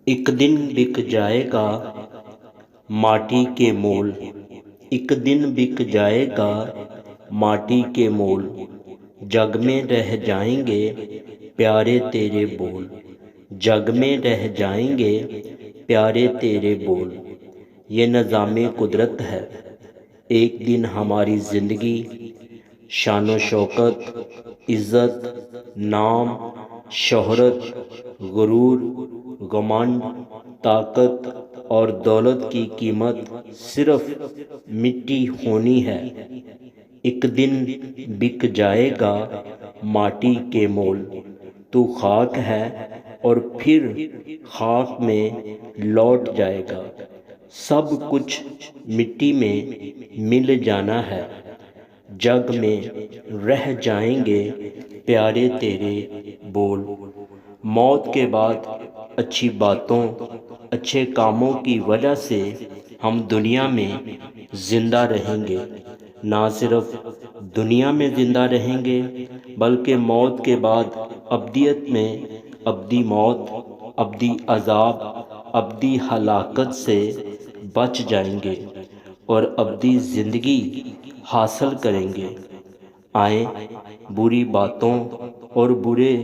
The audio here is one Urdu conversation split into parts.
ایک دن بک جائے گا ماٹی کے مول، ایک دن بک جائے گا ماٹی کے مول، جگ میں رہ جائیں گے پیارے تیرے بول، جگ میں رہ جائیں گے پیارے تیرے بول۔ یہ نظام قدرت ہے، ایک دن ہماری زندگی شان و شوکت، عزت، نام، شہرت، غرور، گھمنڈ، طاقت اور دولت کی قیمت صرف مٹی ہونی ہے۔ ایک دن بک جائے گا ماٹی کے مول، تو خاک ہے اور پھر خاک میں لوٹ جائے گا، سب کچھ مٹی میں مل جانا ہے، جگ میں رہ جائیں گے پیارے تیرے بول۔ موت کے بعد اچھی باتوں، اچھے کاموں کی وجہ سے ہم دنیا میں زندہ رہیں گے، نہ صرف دنیا میں زندہ رہیں گے بلکہ موت کے بعد ابدیت میں ابدی موت، ابدی عذاب، ابدی ہلاکت سے بچ جائیں گے اور ابدی زندگی حاصل کریں گے۔ آئیں بری باتوں اور برے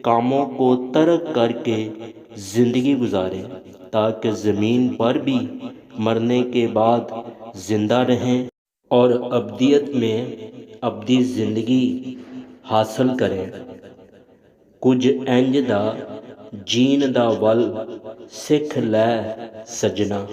کاموں کو ترک کر کے زندگی گزاریں تاکہ زمین پر بھی مرنے کے بعد زندہ رہیں اور ابدیت میں ابدی زندگی حاصل کریں۔ کچھ انج دا جین دا ول سکھ لے سجنا۔